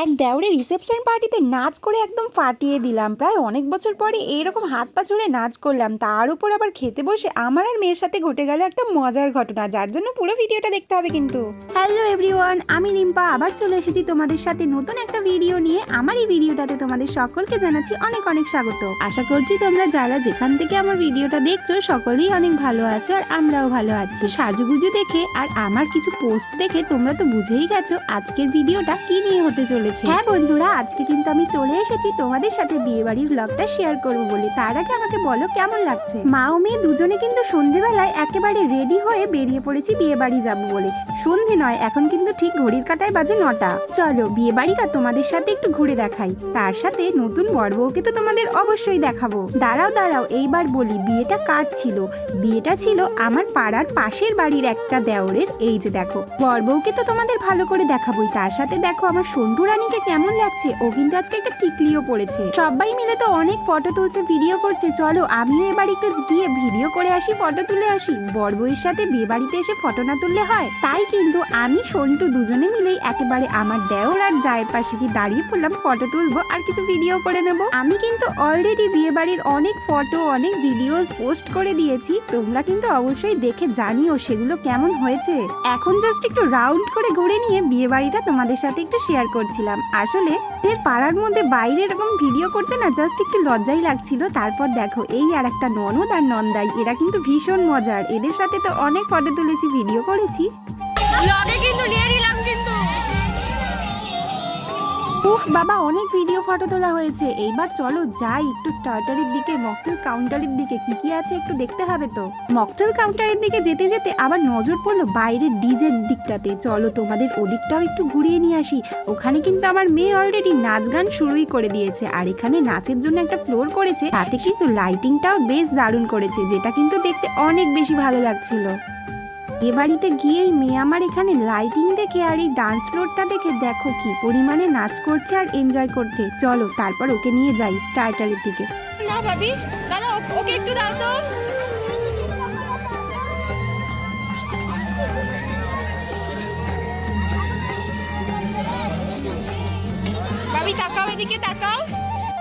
এক দেওরের রিসেপশন পার্টিতে নাচ করে একদম ফাটিয়ে দিলাম। প্রায় অনেক বছর পরে এইরকম হাত পা চলে নাচ করলাম, তার উপর আবার খেতে বসে আমার আর মেয়ের সাথে ঘটে গেল একটা মজার ঘটনা, যার জন্য পুরো ভিডিওটা দেখতে হবে কিন্তু। হ্যালো এভরিওয়ান, আমি রিম্পা আবার চলে এসেছি তোমাদের সাথে নতুন একটা ভিডিও নিয়ে। আমার এই ভিডিওটাতে তোমাদের সকলকে জানাচ্ছি অনেক অনেক স্বাগত। আশা করছি তোমরা যারা যেখান থেকে আমার ভিডিওটা দেখছো সকলেই অনেক ভালো আছো আর আমরাও ভালো আছি। সাজুগুজু দেখে আর আমার কিছু পোস্ট দেখে তোমরা তো বুঝেই গেছো আজকের ভিডিওটা কি নিয়ে হতে চলেছে। হ্যাঁ বন্ধুরা, আজকে কিন্তু আমি চলে এসেছি তোমাদের সাথে বিয়ে বাড়ির ব্লগটা শেয়ার করবো বলে। তার আগে আমাকে বলো কেমন লাগছে। মা ও মেয়ে দুজনে কিন্তু সন্ধেবেলায় একেবারে রেডি হয়ে বেরিয়ে পড়েছি বিয়ে বাড়ি যাবো বলে। সন্ধে নয়, এখন কিন্তু ঠিক ঘড়ির কাঁটায় বাজে 9টা। চলো বিয়ে বাড়িটা তোমাদের সাথে একটু ঘুরে দেখাই, তার সাথে নতুন বর বউকে তো তোমাদের অবশ্যই দেখাবো। দাঁড়াও দাঁড়াও, এইবার বলি বিয়েটা কার ছিল। বিয়েটা ছিল আমার পাড়ার পাশের বাড়ির একটা দেওরের। এই যে দেখো, বর বউকে তো তোমাদের ভালো করে দেখাবোই, তার সাথে দেখো আমার সন্টু রানীকে কেমন লাগছে। ও কিন্তু আজকে একটা টিকলিও পড়েছে। সবাই মিলে তো অনেক ফটো তুলছে, ভিডিও করছে। চলো আমিও এবার একটু গিয়ে ভিডিও করে আসি, ফটো তুলে আসি। বর বউয়ের সাথে বিয়ে বাড়িতে এসে ফটো না তুললে হয়? তাই কিন্তু আমি সন্টু দুজনে মিলেই একেবারে আমার দেওর আর জায়ের পাশে গিয়ে দাঁড়িয়ে পড়লাম, ফটো তুলবো আর কিছু ভিডিও করে নেব। আমি কিন্তু অলরেডি বিয়ে বাড়ির অনেক ফটো অনেক ভিডিওস পোস্ট করে দিয়েছি, তোমরা কিন্তু অবশ্যই দেখে জানিও সেগুলো কেমন হয়েছে। এখন জাস্ট একটু রাউন্ড করে ঘুরে নিয়ে বিয়ে বাড়িটা তোমাদের সাথে একটু শেয়ার করছিলাম। আসলে এর পাড়ার মধ্যে বাইরে এরকম ভিডিও করতে না জাস্ট একটু লজ্জাই লাগছিল। তারপর দেখো এই আর একটা ননদ আর নন্দাই, এরা কিন্তু ভীষণ মজার। এদের সাথে তো অনেক ফটো তুলেছি, ভিডিও করেছি। উফ বাবা, অনেক ভিডিও ফটো তোলা হয়েছে। এইবার চলো যাই একটু স্টার্টারের দিকে, মকটেল কাউন্টারের দিকে। কি কি আছে একটু দেখতে হবে তো। মকটেল কাউন্টারের দিকে যেতে যেতে আবার নজর পড়লো বাইরের ডিজের দিকটাতে। চলো তোমাদের ওদিকটাও একটু ঘুরিয়ে নিয়ে আসি। ওখানে কিন্তু আমার মেয়ে অলরেডি নাচ গান শুরুই করে দিয়েছে, আর এখানে নাচের জন্য একটা ফ্লোর করেছে, তাতে কিন্তু লাইটিংটাও বেশ দারুণ করেছে, যেটা কিন্তু দেখতে অনেক বেশি ভালো লাগছিল। এ বাড়িতে গিয়েই মেয়ে আমার এখানে লাইটিং দেখে আর এই ডান্স ফ্লোরটা দেখে দেখো কি পরিমাণে নাচ করছে আর এনজয় করছে। চলো তারপর ওকে নিয়ে যাই স্টার্টারের দিকে। না ভাবি, দাদা ওকে একটু দাও তো। ভাবি তাকাও, এদিকে তাকাও।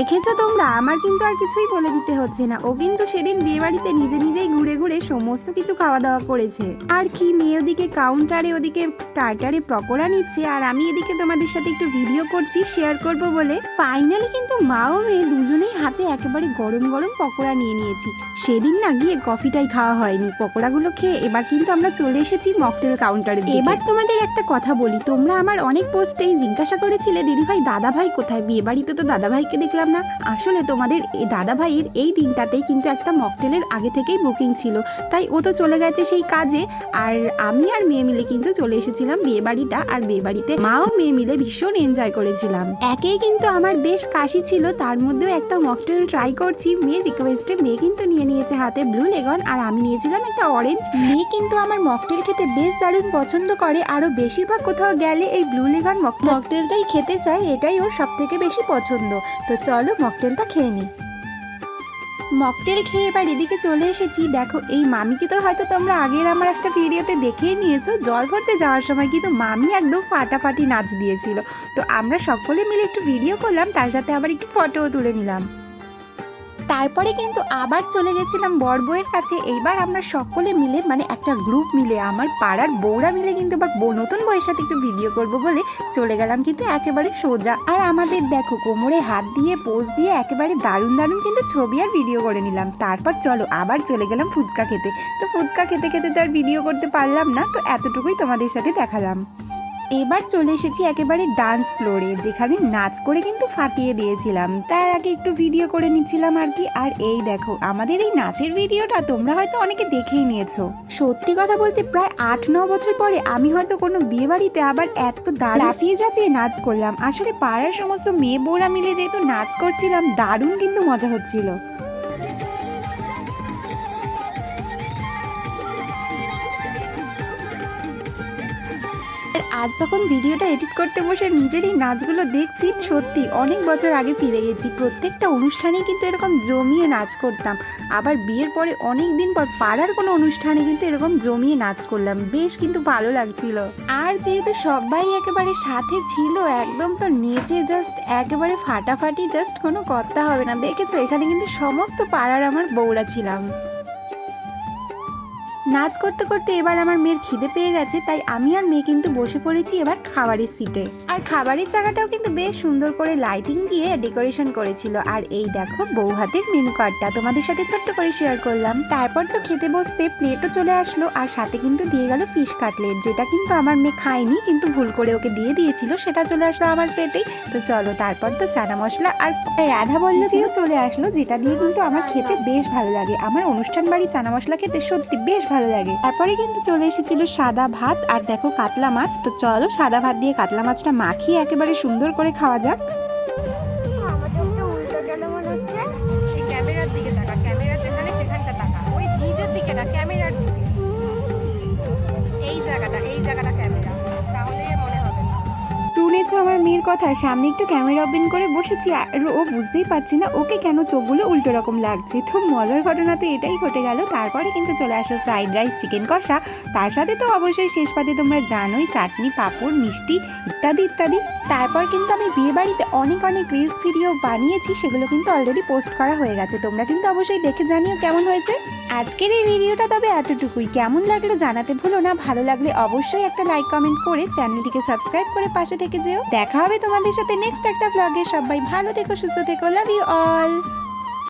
দেখেছো তোমরা, আমার কিন্তু আর কিছুই বলে দিতে হচ্ছে না। ও কিন্তু সেদিন বিয়ে বাড়িতে নিজে নিজেই ঘুরে ঘুরে সমস্ত কিছু খাওয়া দাওয়া করেছে। আর কি, মেয়ে ওদিকে কাউন্টারে ওদিকে স্টার্টারে পকোড়া নিচ্ছে, আর আমি এদিকে তোমাদের সাথে একটু ভিডিও করছি শেয়ার করব বলে। ফাইনালি কিন্তু মা ও মেয়ে দুজনেই হাতে একেবারে গরম গরম পকোড়া নিয়ে নিয়েছি। সেদিন না গিয়ে কফিটাই খাওয়া হয়নি। পকোড়াগুলো খেয়ে এবার কিন্তু আমরা চলে এসেছি মকটেল কাউন্টারে। এবার তোমাদের একটা কথা বলি, তোমরা আমার অনেক পোস্টেই জিজ্ঞাসা করেছিলে দিদি ভাই দাদা ভাই কোথায়। বিয়ে বাড়িতে তো দাদা ভাইকে দেখলাম না। আসলে তোমাদের দাদা ভাইয়ের এই দিনটাতেই কিন্তু একটা মকটেলের আগে থেকেই বুকিং ছিল, তাই ও তো চলে গেছে সেই কাজে। আর আমি আর মেয়ে মিলে কিন্তু চলে এসেছিলাম বিয়ে বাড়িটা, আর বিয়ে বাড়িতে মা ও মেয়ে মিলে ভীষণ এনজয় করেছিলাম। একেই কিন্তু আমার বেশ কাশি ছিল, তার মধ্যেও একটা মকটেল ট্রাই করছি। মেয়ের রিকোয়েস্টে মেয়ে কিন্তু নিয়ে নিয়েছে হাতে ব্লু লেগন, আর আমি নিয়েছিলাম একটা অরেঞ্জ। মেয়ে কিন্তু আমার মকটেল খেতে বেশ দারুণ পছন্দ করে, আরো বেশিরভাগ কোথাও গেলে এই ব্লু লেগন মকটেলটাই খেতে চায়, এটাই ওর সব থেকে বেশি পছন্দ। তো চলো মকটেলটা খেয়ে নিই। মকটেল খেয়ে এবার এদিকে চলে এসেছি। দেখো এই মামিকে তো হয়তো তোমরা আগের আমার একটা ভিডিওতে দেখেই নিয়েছো। জল ভরতে যাওয়ার সময় কিন্তু মামি একদম ফাটাফাটি নাচ দিয়েছিল। তো আমরা সকলে মিলে একটু ভিডিও করলাম, তার সাথে আবার একটু ফটোও তুলে নিলাম। তারপরে কিন্তু আবার চলে গেছিলাম বর বউয়ের কাছে। এইবার আমরা সকলে মিলে মানে একটা গ্রুপ মিলে আমার পাড়ার বউরা মিলে কিন্তু এবার নতুন বউয়ের সাথে একটু ভিডিও করব বলে চলে গেলাম কিন্তু একেবারে সোজা। আর আমাদের দেখো কোমরে হাত দিয়ে পোজ দিয়ে একেবারে দারুণ দারুণ কিন্তু ছবি আর ভিডিও করে নিলাম। তারপর চলো আবার চলে গেলাম ফুচকা খেতে। তো ফুচকা খেতে খেতে তো আর ভিডিও করতে পারলাম না, তো এতটুকুই তোমাদের সাথে দেখালাম। এবার চলে এসেছি একেবারে ডান্স ফ্লোরে, যেখানে নাচ করে কিন্তু ফাটিয়ে দিয়েছিলাম। তার আগে একটু ভিডিও করে নিচ্ছিলাম আর কি। আর এই দেখো আমাদের এই নাচের ভিডিওটা তোমরা হয়তো অনেকে দেখেই নিয়েছো। সত্যি কথা বলতে প্রায় 8-9 বছর পরে আমি হয়তো কোনো বিয়ে বাড়িতে আবার এত লাফিয়ে ঝাঁপিয়ে নাচ করলাম। আসলে পাড়ার সমস্ত মেয়ে বউরা মিলে যেহেতু নাচ করছিলাম, দারুণ কিন্তু মজা হচ্ছিল। আজ যখন ভিডিওটা এডিট করতে বসে নিজের এই নাচগুলো দেখছি, সত্যি অনেক বছর আগে ফিরে গেছি। প্রত্যেকটা অনুষ্ঠানেই কিন্তু এরকম জমিয়ে নাচ করতাম। আবার বিয়ের পরে অনেক দিন পর পাড়ার কোনো অনুষ্ঠানে কিন্তু এরকম জমিয়ে নাচ করলাম, বেশ কিন্তু ভালো লাগছিল। আর যেহেতু সবাই একেবারে সাথে ছিল, একদম তো নেচে জাস্ট একেবারে ফাটাফাটি, জাস্ট কোনো কথা হবে না। দেখেছো এখানে কিন্তু সমস্ত পাড়ার আমার বউরা ছিলাম। নাচ করতে করতে এবার আমার মেয়ের খিদে পেয়ে গেছে, তাই আমি আর মেয়ে কিন্তু বসে পড়েছি এবার খাবারের সিটে। আর খাবারের জায়গাটাও কিন্তু বেশ সুন্দর করে লাইটিং দিয়ে ডেকোরেশন করেছিল। আর এই দেখো বউ হাতের মেনু কার্ডটা তোমাদের সাথে ছোট্ট করে শেয়ার করলাম। তারপর তো খেতে বসতে প্লেটও চলে আসলো, আর সাথে কিন্তু দিয়ে গেল ফিশ কাটলেট, যেটা কিন্তু আমার মেয়ে খায়নি, কিন্তু ভুল করে ওকে দিয়ে দিয়েছিল, সেটা চলে আসলো আমার প্লেটেই। তো চলো, তারপর তো চানা মশলা আর রাধা বল্লভীও চলে আসলো, যেটা দিয়ে কিন্তু আমার খেতে বেশ ভালো লাগে। আমার অনুষ্ঠান বাড়ি চানা মশলা খেতে সত্যি বেশ ভালো লাগে। তারপরে কিন্তু চলে এসেছিল সাদা ভাত, আর দেখো কাতলা মাছ। তো চলো সাদা ভাত দিয়ে কাতলা মাছটা মাখিয়ে একেবারে সুন্দর করে খাওয়া যাক। এই ক্যামেরার দিকে তাকা, ক্যামেরা যেখানে সেখানটা তাকা, ওই নিজের দিকে না, ক্যামেরার দিকে। এই জায়গাটা ক্যামেরা, তাহলে মনে হবে না। শুনেছো আমার মেয়ের কথা, সামনে একটু ক্যামেরা ওপেন করে বসেছি, আর ও বুঝতেই পারছি না ওকে কেন চোখগুলো উল্টো রকম লাগছে। তো মজার ঘটনা তো এটাই ঘটে গেল। তারপরে কিন্তু চলে আসলো ফ্রাইড রাইস, চিকেন কষা, তার সাথে তো অবশ্যই শেষ পাতে তোমরা জানোই চাটনি, পাঁপড়, মিষ্টি ইত্যাদি ইত্যাদি। তারপর কিন্তু আমি বিয়ে বাড়িতে অনেক রিলস ভিডিও বানিয়েছি, সেগুলো কিন্তু অলরেডি পোস্ট করা হয়ে গেছে। তোমরা কিন্তু অবশ্যই দেখে জানিও কেমন হয়েছে। আজকের এই ভিডিওটা তবে এতটুকুই। কেমন লাগলো জানাতে ভুলো না। ভালো লাগলে অবশ্যই একটা লাইক কমেন্ট করে চ্যানেলটিকে সাবস্ক্রাইব করে পাশে থেকে যেও। দেখা হবে তোমাদের সাথে নেক্সট একটা ব্লগে। সবাই ভালো থেকো, সুস্থ থেকো, লাভ ইউ অল।